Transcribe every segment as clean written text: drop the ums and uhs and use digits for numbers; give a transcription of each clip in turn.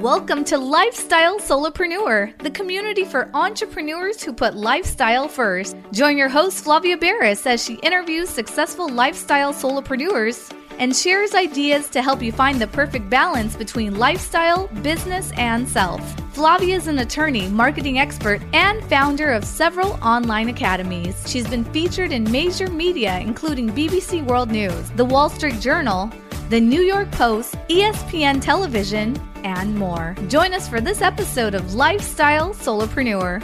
Welcome to Lifestyle Solopreneur, the community for entrepreneurs who put lifestyle first. Join your host, Flavia Barris, as she interviews successful lifestyle solopreneurs and shares ideas to help you find the perfect balance between lifestyle, business, and self. Flavia is an attorney, marketing expert, and founder of several online academies. She's been featured in major media, including BBC World News, The Wall Street Journal, The New York Post, ESPN Television, and more. Join us for this episode of Lifestyle Solopreneur.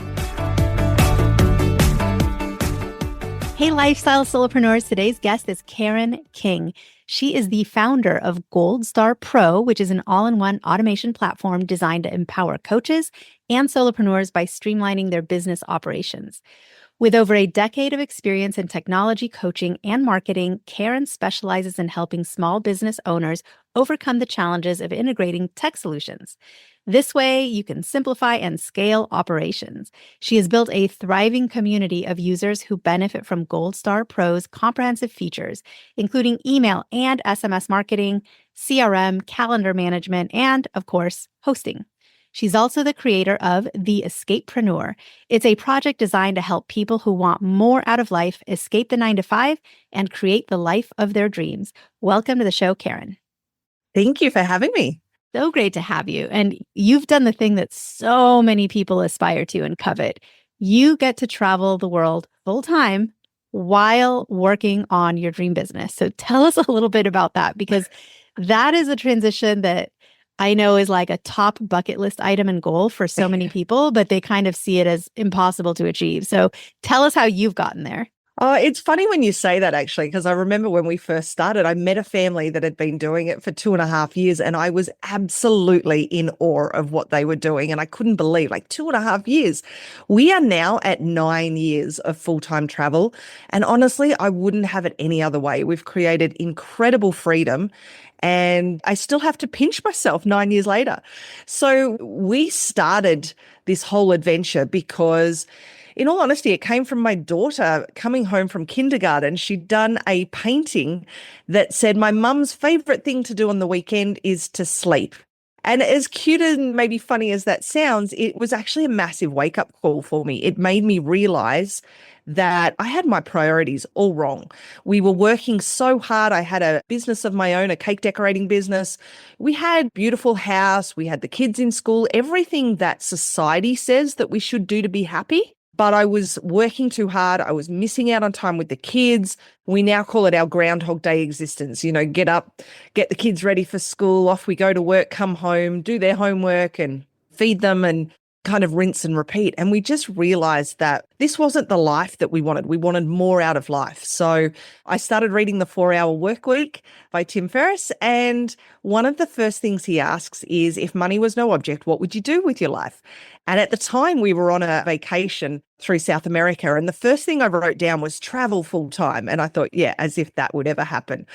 Hey, Lifestyle Solopreneurs. Today's guest is Karen King. She is the founder of Gold Star Pro, which is an all-in-one automation platform designed to empower coaches and solopreneurs by streamlining their business operations. With over a decade of experience in technology coaching and marketing, Karen specializes in helping small business owners overcome the challenges of integrating tech solutions. This way, you can simplify and scale operations. She has built a thriving community of users who benefit from Gold Star Pro's comprehensive features, including email and SMS marketing, CRM, calendar management, and, of course, hosting. She's also the creator of The Escapepreneur. It's a project designed to help people who want more out of life escape the 9-to-5 and create the life of their dreams. Welcome to the show, Karen. Thank you for having me. So great to have you. And you've done the thing that so many people aspire to and covet. You get to travel the world full time while working on your dream business. So tell us a little bit about that, because that is a transition that I know is like a top bucket list item and goal for so many people, but they kind of see it as impossible to achieve. So tell us how you've gotten there. Oh, it's funny when you say that, actually, because I remember when we first started, I met a family that had been doing it for 2.5 years, and I was absolutely in awe of what they were doing. And I couldn't believe, like, 2.5 years. We are now at 9 years of full-time travel. And honestly, I wouldn't have it any other way. We've created incredible freedom. And I still have to pinch myself 9 years later. So we started this whole adventure because, in all honesty, it came from my daughter coming home from kindergarten. She'd done a painting that said, my mum's favorite thing to do on the weekend is to sleep. And as cute and maybe funny as that sounds, it was actually a massive wake-up call for me. It made me realize that I had my priorities all wrong. We were working so hard. I had a business of my own, a cake decorating business. We had a beautiful house. We had the kids in school, everything that society says that we should do to be happy. But I was working too hard. I was missing out on time with the kids. We now call it our Groundhog Day existence. You know, get up, get the kids ready for school, off we go to work, come home, do their homework and feed them and kind of rinse and repeat. And we just realized that this wasn't the life that we wanted. We wanted more out of life. So I started reading The 4-Hour Workweek by Tim Ferriss. And one of the first things he asks is, if money was no object, what would you do with your life? And at the time we were on a vacation through South America. And the first thing I wrote down was travel full time. And I thought, yeah, as if that would ever happen.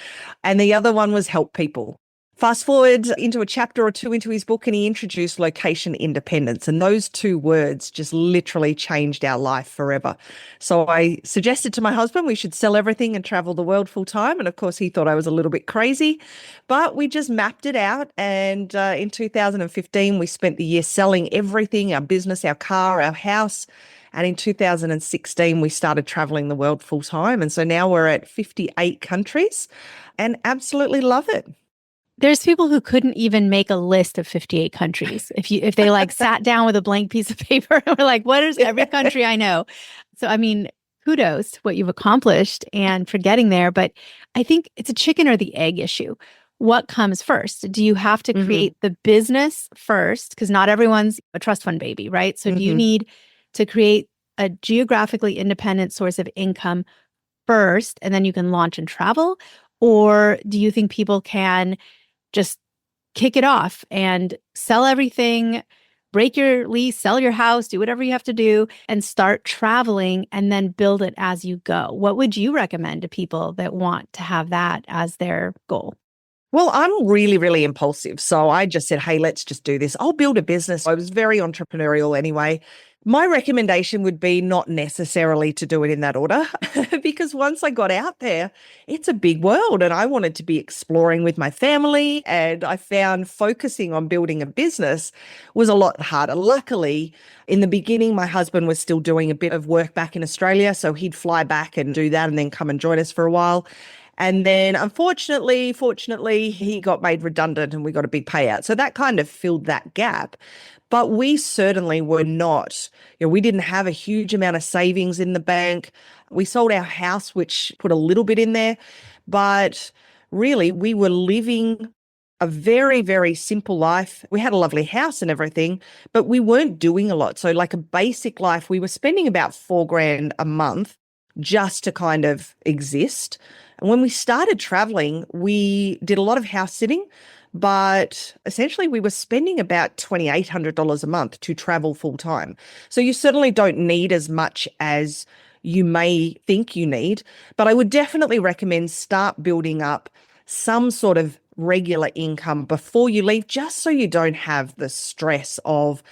And the other one was help people. Fast forward into a chapter or two into his book, and he introduced location independence. And those two words just literally changed our life forever. So I suggested to my husband we should sell everything and travel the world full time. And of course, he thought I was a little bit crazy, but we just mapped it out. And in 2015, we spent the year selling everything, our business, our car, our house. And in 2016, we started traveling the world full time. And so now we're at 58 countries and absolutely love it. There's people who couldn't even make a list of 58 countries. If they like sat down with a blank piece of paper and were like, what is every country I know? So, I mean, kudos to what you've accomplished and for getting there. But I think it's a chicken or the egg issue. What comes first? Do you have to create the business first? Because not everyone's a trust fund baby, right? So do you need to create a geographically independent source of income first, and then you can launch and travel? Or do you think people can just kick it off and sell everything, break your lease, sell your house, do whatever you have to do, and start traveling and then build it as you go? What would you recommend to people that want to have that as their goal? Well, I'm really, really impulsive. So I just said, hey, let's just do this. I'll build a business. I was very entrepreneurial anyway. My recommendation would be not necessarily to do it in that order because once I got out there, it's a big world and I wanted to be exploring with my family. And I found focusing on building a business was a lot harder. Luckily, in the beginning, my husband was still doing a bit of work back in Australia. So he'd fly back and do that and then come and join us for a while. And then fortunately, he got made redundant and we got a big payout. So that kind of filled that gap. But we certainly were not, we didn't have a huge amount of savings in the bank. We sold our house, which put a little bit in there. But really, we were living a very, very simple life. We had a lovely house and everything, but we weren't doing a lot. So like a basic life, we were spending about $4,000 a month just to kind of exist. And when we started traveling, we did a lot of house sitting. But essentially, we were spending about $2,800 a month to travel full time. So you certainly don't need as much as you may think you need. But I would definitely recommend start building up some sort of regular income before you leave, just so you don't have the stress of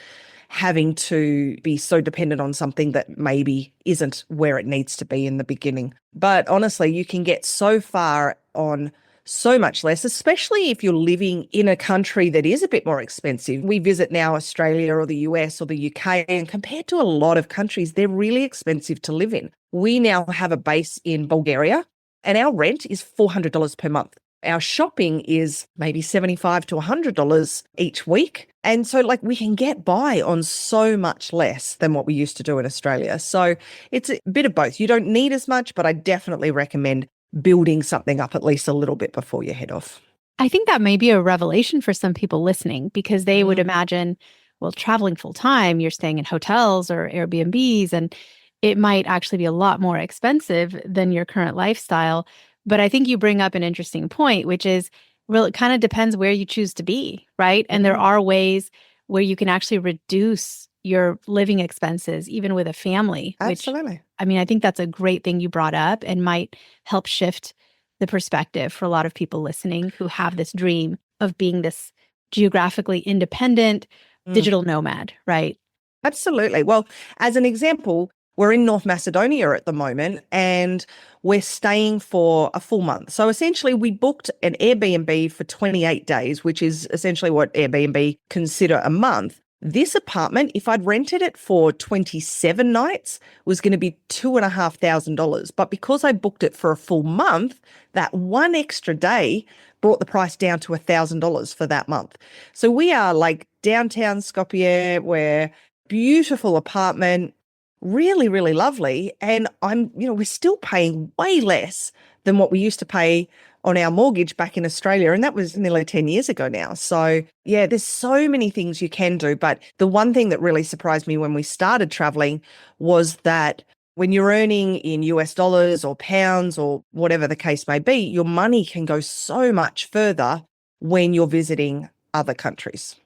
having to be so dependent on something that maybe isn't where it needs to be in the beginning. But honestly, you can get so far on so much less, especially if you're living in a country that is a bit more expensive. We visit now Australia or the US or the UK, and compared to a lot of countries, they're really expensive to live in. We now have a base in Bulgaria, and our rent is $400 per month. Our shopping is maybe $75 to $100 each week. And so we can get by on so much less than what we used to do in Australia. So it's a bit of both. You don't need as much, but I definitely recommend building something up at least a little bit before you head off. I think that may be a revelation for some people listening because they would imagine, well, traveling full time, you're staying in hotels or Airbnbs, and it might actually be a lot more expensive than your current lifestyle. But I think you bring up an interesting point, which is, well, it kind of depends where you choose to be, right? And there are ways where you can actually reduce your living expenses, even with a family. Absolutely. Which, I think that's a great thing you brought up and might help shift the perspective for a lot of people listening who have this dream of being this geographically independent digital nomad, right? Absolutely. Well, as an example, we're in North Macedonia at the moment and we're staying for a full month. So essentially we booked an Airbnb for 28 days, which is essentially what Airbnb consider a month. This apartment, if I'd rented it for 27 nights, was going to be $2,500. But because I booked it for a full month, that one extra day brought the price down to $1,000 for that month. So we are downtown Skopje, we're beautiful apartment, really, really lovely. And we're still paying way less than what we used to pay on our mortgage back in Australia. And that was nearly 10 years ago now. So yeah, there's so many things you can do. But the one thing that really surprised me when we started traveling was that when you're earning in US dollars or pounds or whatever the case may be, your money can go so much further when you're visiting other countries.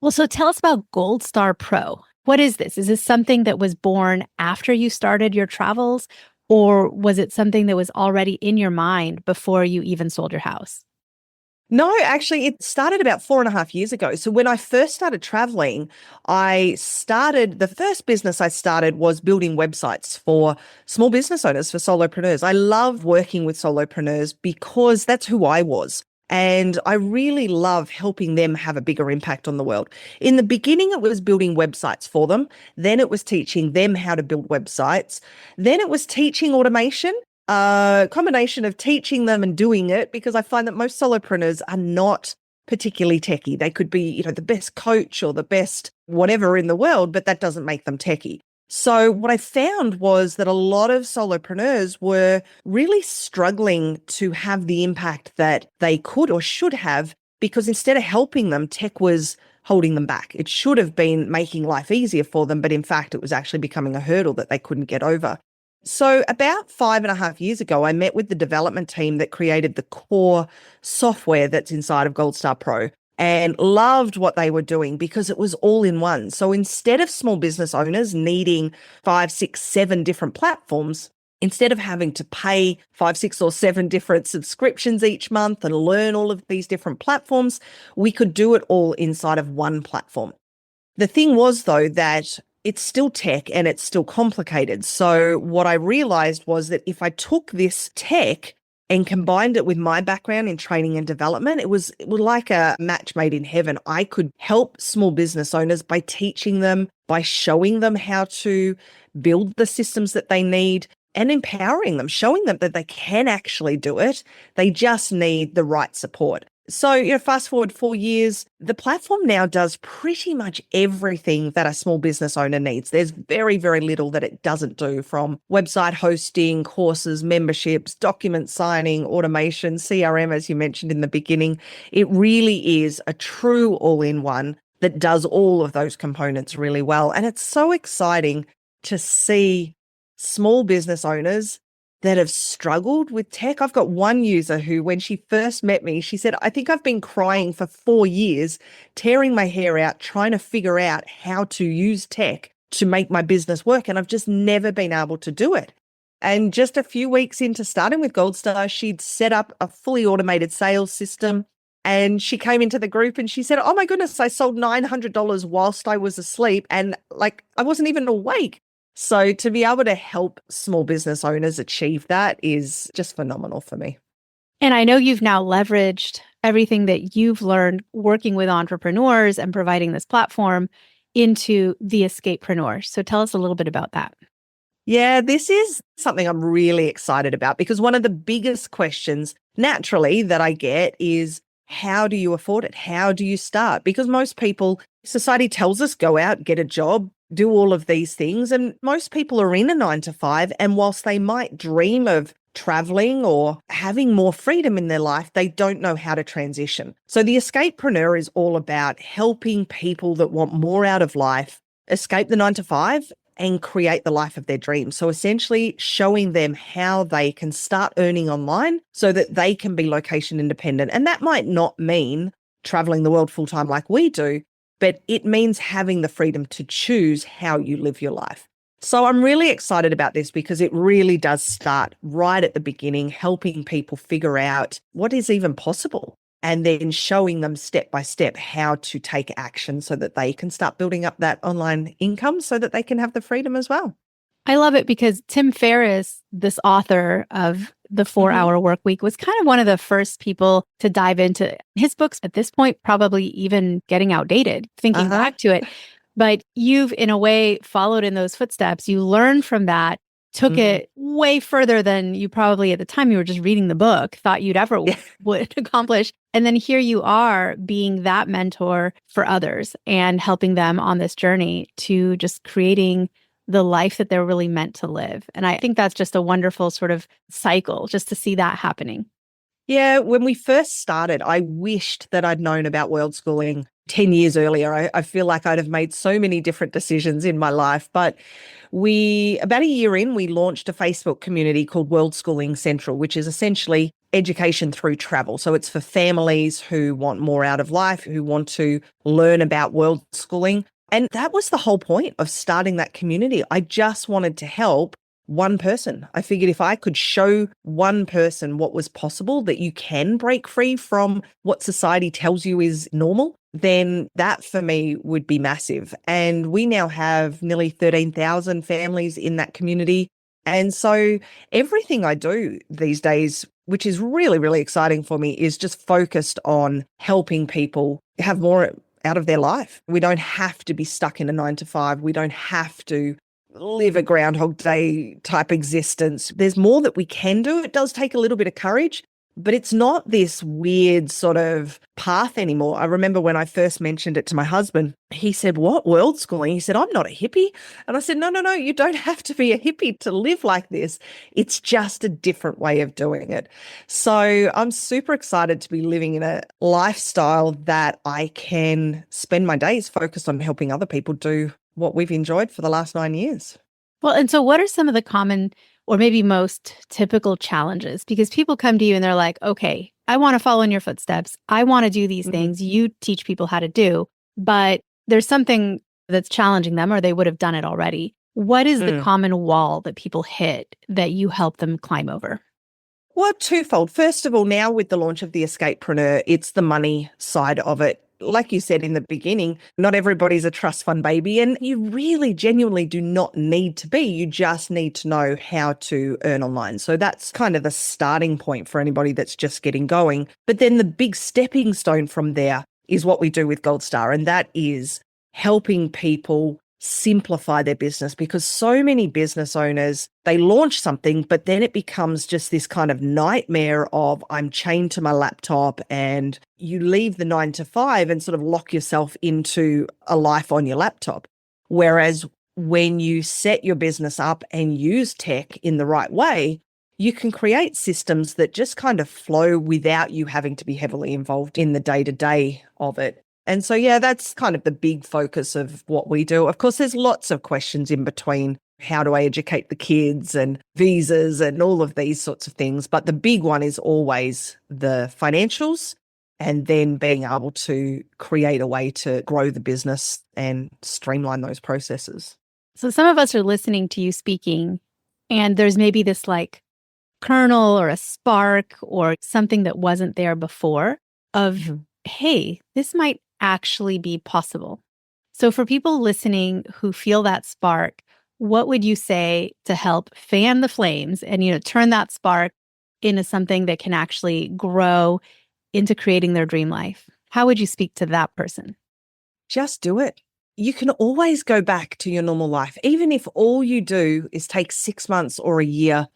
Well, so tell us about Gold Star Pro. What is this? Is this something that was born after you started your travels? Or was it something that was already in your mind before you even sold your house? No, actually, it started about 4.5 years ago. So when I first started traveling, the first business I started was building websites for small business owners, for solopreneurs. I love working with solopreneurs because that's who I was. And I really love helping them have a bigger impact on the world. In the beginning, it was building websites for them. Then it was teaching them how to build websites. Then it was teaching automation, a combination of teaching them and doing it, because I find that most solopreneurs are not particularly techie. They could be, the best coach or the best whatever in the world, but that doesn't make them techie. So what I found was that a lot of solopreneurs were really struggling to have the impact that they could or should have, because instead of helping them, tech was holding them back. It should have been making life easier for them, but in fact, it was actually becoming a hurdle that they couldn't get over. So about 5.5 years ago, I met with the development team that created the core software that's inside of Gold Star Pro, and loved what they were doing because it was all in one. So instead of small business owners needing 5, 6, 7 different platforms, instead of having to pay 5, 6, or 7 different subscriptions each month and learn all of these different platforms, we could do it all inside of one platform. The thing was, though, that it's still tech and it's still complicated. So what I realized was that if I took this tech and combined it with my background in training and development, it was like a match made in heaven. I could help small business owners by teaching them, by showing them how to build the systems that they need and empowering them, showing them that they can actually do it. They just need the right support. So, fast forward 4 years, the platform now does pretty much everything that a small business owner needs. There's very, very little that it doesn't do, from website hosting, courses, memberships, document signing, automation, CRM, as you mentioned in the beginning. It really is a true all-in-one that does all of those components really well. And it's so exciting to see small business owners that have struggled with tech. I've got one user who, when she first met me, she said, I think I've been crying for 4 years, tearing my hair out, trying to figure out how to use tech to make my business work. And I've just never been able to do it. And just a few weeks into starting with Gold Star, she'd set up a fully automated sales system. And she came into the group and she said, oh my goodness, I sold $900 whilst I was asleep. And I wasn't even awake. So to be able to help small business owners achieve that is just phenomenal for me. And I know you've now leveraged everything that you've learned working with entrepreneurs and providing this platform into the Escapepreneur. So tell us a little bit about that. Yeah, this is something I'm really excited about, because one of the biggest questions naturally that I get is, how do you afford it? How do you start? Because most people, society tells us, go out, get a job, do all of these things. And most people are in a 9 to 5. And whilst they might dream of traveling or having more freedom in their life, they don't know how to transition. So the Escapepreneur is all about helping people that want more out of life escape the 9 to 5 and create the life of their dreams. So essentially showing them how they can start earning online so that they can be location independent. And that might not mean traveling the world full time like we do, but it means having the freedom to choose how you live your life. So I'm really excited about this because it really does start right at the beginning, helping people figure out what is even possible, and then showing them step by step how to take action so that they can start building up that online income so that they can have the freedom as well. I love it because Tim Ferriss, this author of The 4-Hour Work Week, was kind of one of the first people to dive into his books. At this point, probably even getting outdated, thinking back to it. But you've, in a way, followed in those footsteps. You learned from that, took it way further than you probably at the time you were just reading the book thought you'd ever would accomplish. And then here you are being that mentor for others and helping them on this journey to just creating the life that they're really meant to live. And I think that's just a wonderful sort of cycle just to see that happening. Yeah, when we first started, I wished that I'd known about world schooling 10 years earlier. I feel like I'd have made so many different decisions in my life. But about a year in, we launched a Facebook community called World Schooling Central, which is essentially education through travel. So it's for families who want more out of life, who want to learn about world schooling. And that was the whole point of starting that community. I just wanted to help one person. I figured if I could show one person what was possible, that you can break free from what society tells you is normal, then that for me would be massive. And we now have nearly 13,000 families in that community. And so everything I do these days, which is really, really exciting for me, is just focused on helping people have more out of their life. We don't have to be stuck in a 9 to 5. We don't have to live a Groundhog Day type existence. There's more that we can do. It does take a little bit of courage, but it's not this weird sort of path anymore. I remember when I first mentioned it to my husband, he said, what, world schooling? He said, I'm not a hippie. And I said, no, you don't have to be a hippie to live like this. It's just a different way of doing it. So I'm super excited to be living in a lifestyle that I can spend my days focused on helping other people do what we've enjoyed for the last 9 years. Well, and so what are some of the common or maybe most typical challenges? Because people come to you and they're like, okay, I want to follow in your footsteps. I want to do these things you teach people how to do, but there's something that's challenging them or they would have done it already. What is the common wall that people hit that you help them climb over? Well, twofold. First of all, now with the launch of the Escapepreneur, it's the money side of it. like you said in the beginning, not everybody's a trust fund baby, and you really genuinely do not need to be. You just need to know how to earn online. So that's kind of the starting point for anybody that's just getting going. But then the big stepping stone from there is what we do with Gold Star, and that is helping people simplify their business, because so many business owners, they launch something, but then it becomes just this kind of nightmare of I'm chained to my laptop, and you leave the 9 to 5 and sort of lock yourself into a life on your laptop. Whereas when you set your business up and use tech in the right way, you can create systems that just kind of flow without you having to be heavily involved in the day-to-day of it. And so, yeah, that's kind of the big focus of what we do. Of course, there's lots of questions in between. How do I educate the kids and visas and all of these sorts of things? But the big one is always the financials, and then being able to create a way to grow the business and streamline those processes. So some of us are listening to you speaking, and there's maybe this like kernel or a spark or something that wasn't there before of, hey, this might actually be possible. So for people listening who feel that spark, what would you say to help fan the flames and, turn that spark into something that can actually grow into creating their dream life? How would you speak to that person? Just do it. You can always go back to your normal life. Even if all you do is take 6 months or a year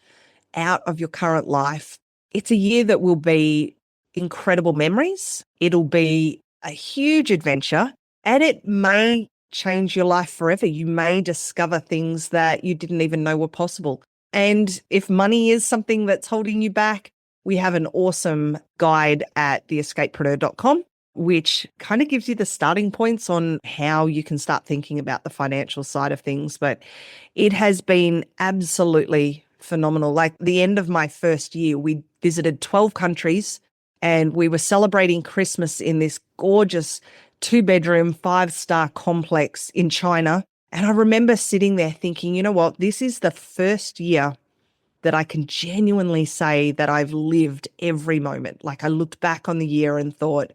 out of your current life, it's a year that will be incredible memories. It'll be a huge adventure, and it may change your life forever. You may discover things that you didn't even know were possible. And if money is something that's holding you back, we have an awesome guide at theescapepreneur.com, which kind of gives you the starting points on how you can start thinking about the financial side of things. But it has been absolutely phenomenal. Like the end of my first year, we visited 12 countries, and we were celebrating Christmas in this gorgeous 2-bedroom, 5-star complex in China. And I remember sitting there thinking, you know what, this is the first year that I can genuinely say that I've lived every moment. Like I looked back on the year and thought,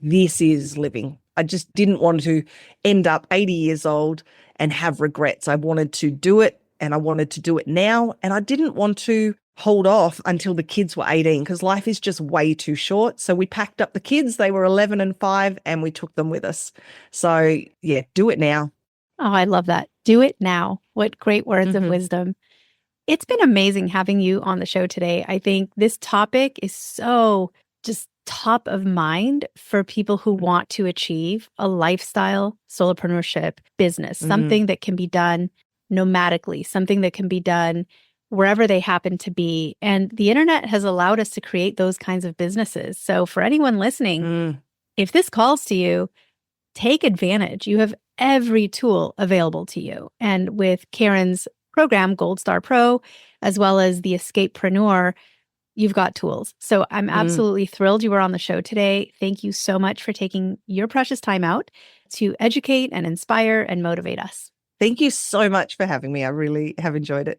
this is living. I just didn't want to end up 80 years old and have regrets. I wanted to do it, and I wanted to do it now. And I didn't want to hold off until the kids were 18, because life is just way too short. So we packed up the kids. They were 11 and 5, and we took them with us. So yeah, do it now. Oh, I love that. Do it now. What great words of wisdom. It's been amazing having you on the show today. I think this topic is so just top of mind for people who want to achieve a lifestyle solopreneurship business, something that can be done nomadically, something that can be done wherever they happen to be. And the internet has allowed us to create those kinds of businesses. So for anyone listening, if this calls to you, take advantage. You have every tool available to you. And with Karen's program, Gold Star Pro, as well as the Escapepreneur, you've got tools. So I'm absolutely thrilled you were on the show today. Thank you so much for taking your precious time out to educate and inspire and motivate us. Thank you so much for having me. I really have enjoyed it.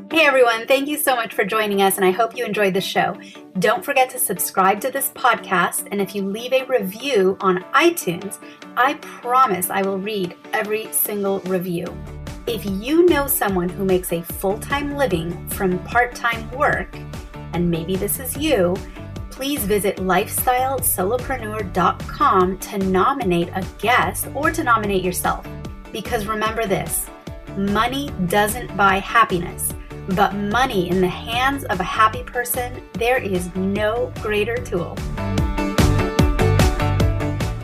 Hey everyone, thank you so much for joining us, and I hope you enjoyed the show. Don't forget to subscribe to this podcast, and if you leave a review on iTunes, I promise I will read every single review. If you know someone who makes a full-time living from part-time work, and maybe this is you, please visit lifestylesolopreneur.com to nominate a guest or to nominate yourself. Because remember this, money doesn't buy happiness. But money in the hands of a happy person, there is no greater tool.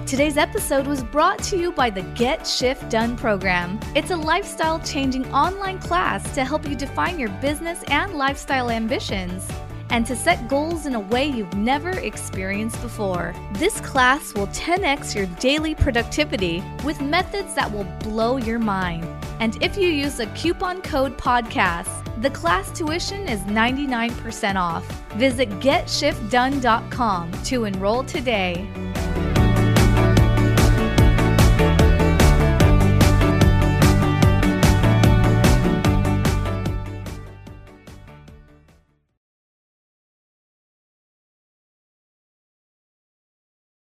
Today's episode was brought to you by the Get Shift Done program. It's a lifestyle-changing online class to help you define your business and lifestyle ambitions, and to set goals in a way you've never experienced before. This class will 10x your daily productivity with methods that will blow your mind. And if you use a coupon code podcast, the class tuition is 99% off. Visit GetShiftDone.com to enroll today.